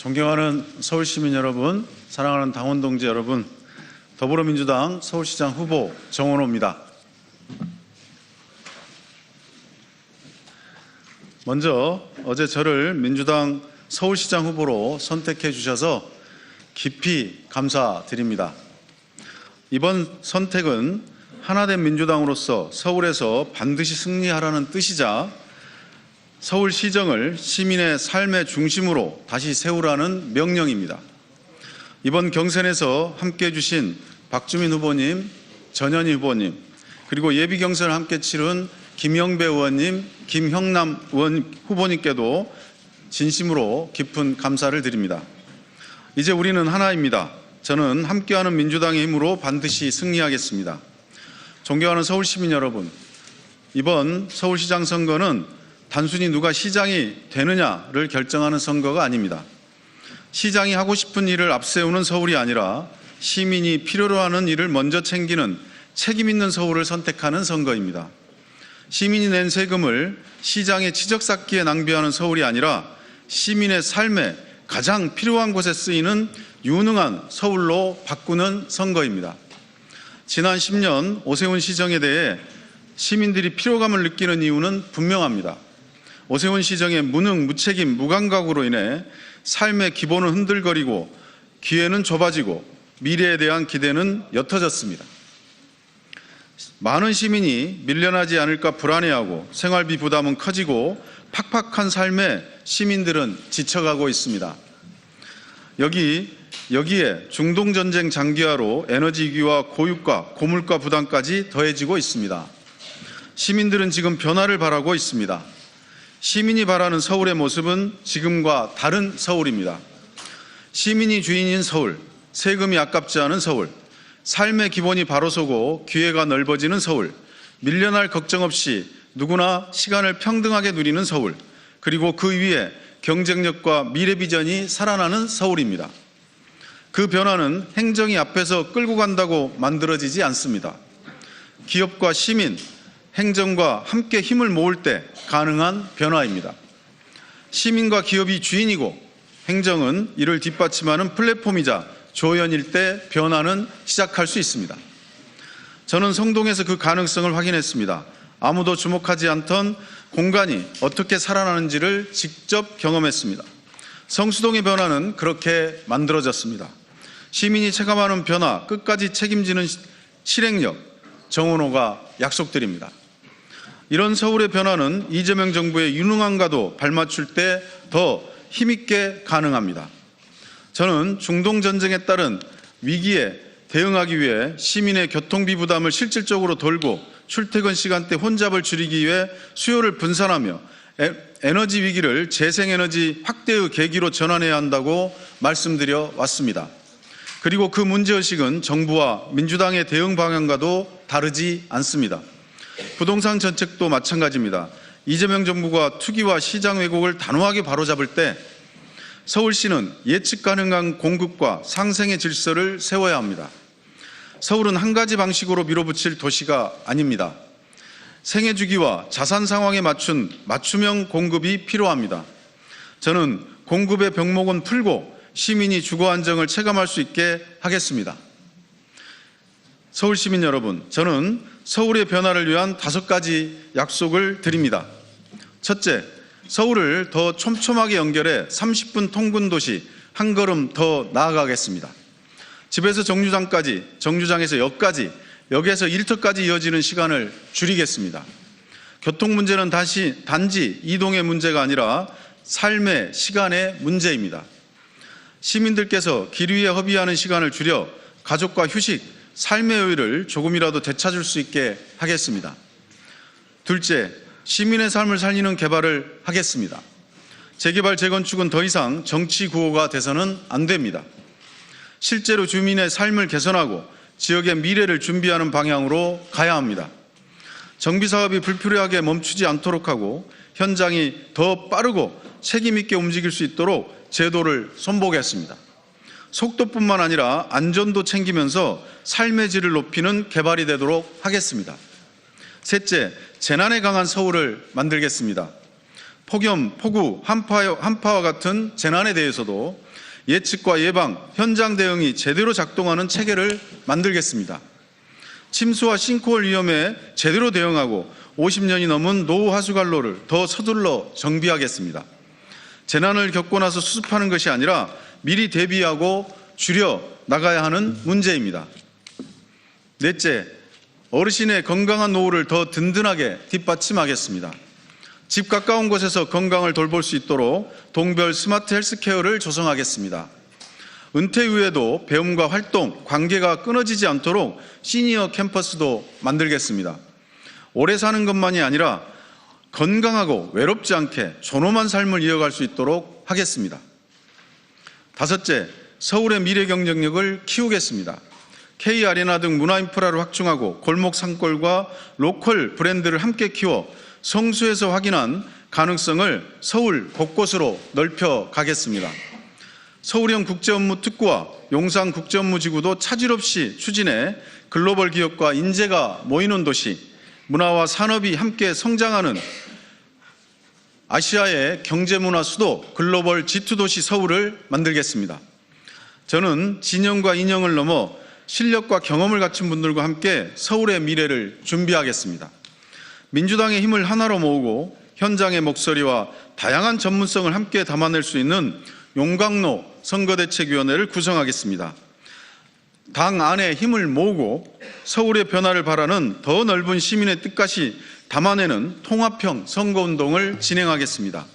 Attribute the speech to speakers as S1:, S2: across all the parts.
S1: 존경하는 서울시민 여러분, 사랑하는 당원 동지 여러분, 더불어민주당 서울시장 후보 정원호입니다. 먼저 어제 저를 민주당 서울시장 후보로 선택해 주셔서 깊이 감사드립니다. 이번 선택은 하나된 민주당으로서 서울에서 반드시 승리하라는 뜻이자 서울시정을 시민의 삶의 중심으로 다시 세우라는 명령입니다. 이번 경선에서 함께해 주신 박주민 후보님, 전현희 후보님, 그리고 예비 경선을 함께 치른 김영배 의원님, 김형남 후보님께도 진심으로 깊은 감사를 드립니다. 이제 우리는 하나입니다. 저는 함께하는 민주당의 힘으로 반드시 승리하겠습니다. 존경하는 서울시민 여러분, 이번 서울시장 선거는 단순히 누가 시장이 되느냐를 결정하는 선거가 아닙니다. 시장이 하고 싶은 일을 앞세우는 서울이 아니라 시민이 필요로 하는 일을 먼저 챙기는 책임 있는 서울을 선택하는 선거입니다. 시민이 낸 세금을 시장의 치적 쌓기에 낭비하는 서울이 아니라 시민의 삶에 가장 필요한 곳에 쓰이는 유능한 서울로 바꾸는 선거입니다. 지난 10년 오세훈 시정에 대해 시민들이 피로감을 느끼는 이유는 분명합니다. 오세훈 시정의 무능, 무책임, 무감각으로 인해 삶의 기본은 흔들거리고 기회는 좁아지고 미래에 대한 기대는 옅어졌습니다. 많은 시민이 밀려나지 않을까 불안해하고 생활비 부담은 커지고 팍팍한 삶에 시민들은 지쳐가고 있습니다. 여기에 중동전쟁 장기화로 에너지 위기와 고유가, 고물가 부담까지 더해지고 있습니다. 시민들은 지금 변화를 바라고 있습니다. 시민이 바라는 서울의 모습은 지금과 다른 서울입니다. 시민이 주인인 서울, 세금이 아깝지 않은 서울, 삶의 기본이 바로 서고 기회가 넓어지는 서울, 밀려날 걱정 없이 누구나 시간을 평등하게 누리는 서울, 그리고 그 위에 경쟁력과 미래 비전이 살아나는 서울입니다. 그 변화는 행정이 앞에서 끌고 간다고 만들어지지 않습니다. 기업과 시민, 행정과 함께 힘을 모을 때 가능한 변화입니다. 시민과 기업이 주인이고 행정은 이를 뒷받침하는 플랫폼이자 조연일 때 변화는 시작할 수 있습니다. 저는 성동에서 그 가능성을 확인했습니다. 아무도 주목하지 않던 공간이 어떻게 살아나는지를 직접 경험했습니다. 성수동의 변화는 그렇게 만들어졌습니다. 시민이 체감하는 변화, 끝까지 책임지는 실행력, 정원호가 약속드립니다. 이런 서울의 변화는 이재명 정부의 유능함과도 발맞출 때 더 힘있게 가능합니다. 저는 중동전쟁에 따른 위기에 대응하기 위해 시민의 교통비 부담을 실질적으로 덜고 출퇴근 시간대 혼잡을 줄이기 위해 수요를 분산하며 에너지 위기를 재생에너지 확대의 계기로 전환해야 한다고 말씀드려 왔습니다. 그리고 그 문제의식은 정부와 민주당의 대응 방향과도 다르지 않습니다. 부동산 정책도 마찬가지입니다. 이재명 정부가 투기와 시장 왜곡을 단호하게 바로잡을 때 서울시는 예측 가능한 공급과 상생의 질서를 세워야 합니다. 서울은 한 가지 방식으로 밀어붙일 도시가 아닙니다. 생애 주기와 자산 상황에 맞춘 맞춤형 공급이 필요합니다. 저는 공급의 병목은 풀고 시민이 주거 안정을 체감할 수 있게 하겠습니다. 서울 시민 여러분, 저는 서울의 변화를 위한 5가지 약속을 드립니다. 첫째, 서울을 더 촘촘하게 연결해 30분 통근 도시 한 걸음 더 나아가겠습니다. 집에서 정류장까지, 정류장에서 역까지, 역에서 일터까지 이어지는 시간을 줄이겠습니다. 교통 문제는 단지 이동의 문제가 아니라 삶의 시간의 문제입니다. 시민들께서 길 위에 허비하는 시간을 줄여 가족과 휴식, 삶의 여유를 조금이라도 되찾을 수 있게 하겠습니다. 둘째, 시민의 삶을 살리는 개발을 하겠습니다. 재개발, 재건축은 더 이상 정치 구호가 돼서는 안 됩니다. 실제로 주민의 삶을 개선하고 지역의 미래를 준비하는 방향으로 가야 합니다. 정비사업이 불필요하게 멈추지 않도록 하고 현장이 더 빠르고 책임 있게 움직일 수 있도록 제도를 손보겠습니다. 속도뿐만 아니라 안전도 챙기면서 삶의 질을 높이는 개발이 되도록 하겠습니다. 셋째, 재난에 강한 서울을 만들겠습니다. 폭염, 폭우, 한파와 같은 재난에 대해서도 예측과 예방, 현장 대응이 제대로 작동하는 체계를 만들겠습니다. 침수와 싱크홀 위험에 제대로 대응하고 50년이 넘은 노후 하수관로를 더 서둘러 정비하겠습니다. 재난을 겪고 나서 수습하는 것이 아니라 미리 대비하고 줄여 나가야 하는 문제입니다. 넷째, 어르신의 건강한 노후를 더 든든하게 뒷받침하겠습니다. 집 가까운 곳에서 건강을 돌볼 수 있도록 동별 스마트 헬스케어를 조성하겠습니다. 은퇴 이후에도 배움과 활동, 관계가 끊어지지 않도록 시니어 캠퍼스도 만들겠습니다. 오래 사는 것만이 아니라 건강하고 외롭지 않게 존엄한 삶을 이어갈 수 있도록 하겠습니다. 다섯째, 서울의 미래 경쟁력을 키우겠습니다. K아레나 등 문화 인프라를 확충하고 골목 상권과 로컬 브랜드를 함께 키워 성수에서 확인한 가능성을 서울 곳곳으로 넓혀 가겠습니다. 서울형 국제업무특구와 용산 국제업무지구도 차질 없이 추진해 글로벌 기업과 인재가 모이는 도시, 문화와 산업이 함께 성장하는 아시아의 경제문화 수도 글로벌 G2 도시 서울을 만들겠습니다. 저는 진영과 인형을 넘어 실력과 경험을 갖춘 분들과 함께 서울의 미래를 준비하겠습니다. 민주당의 힘을 하나로 모으고 현장의 목소리와 다양한 전문성을 함께 담아낼 수 있는 용광로 선거대책위원회를 구성하겠습니다. 당 안에 힘을 모으고 서울의 변화를 바라는 더 넓은 시민의 뜻까지 담아내는 통합형 선거운동을 진행하겠습니다.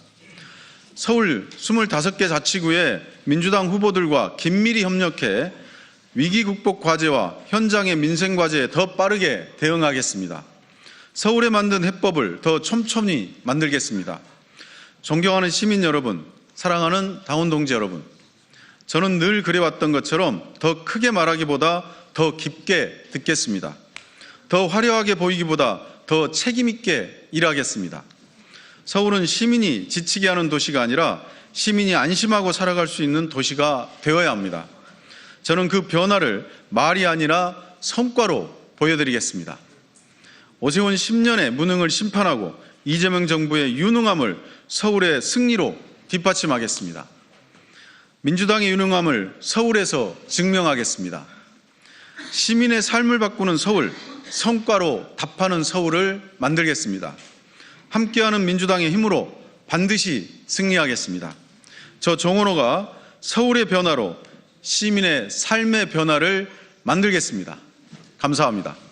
S1: 서울 25개 자치구의 민주당 후보들과 긴밀히 협력해 위기 극복 과제와 현장의 민생 과제에 더 빠르게 대응하겠습니다. 서울에 만든 해법을 더 촘촘히 만들겠습니다. 존경하는 시민 여러분, 사랑하는 당원 동지 여러분, 저는 늘 그래왔던 것처럼 더 크게 말하기보다 더 깊게 듣겠습니다. 더 화려하게 보이기보다 더 책임있게 일하겠습니다. 서울은 시민이 지치게 하는 도시가 아니라 시민이 안심하고 살아갈 수 있는 도시가 되어야 합니다. 저는 그 변화를 말이 아니라 성과로 보여드리겠습니다. 오세훈 10년의 무능을 심판하고 이재명 정부의 유능함을 서울의 승리로 뒷받침하겠습니다. 민주당의 유능함을 서울에서 증명하겠습니다. 시민의 삶을 바꾸는 서울, 성과로 답하는 서울을 만들겠습니다. 함께하는 민주당의 힘으로 반드시 승리하겠습니다. 저 정원호가 서울의 변화로 시민의 삶의 변화를 만들겠습니다. 감사합니다.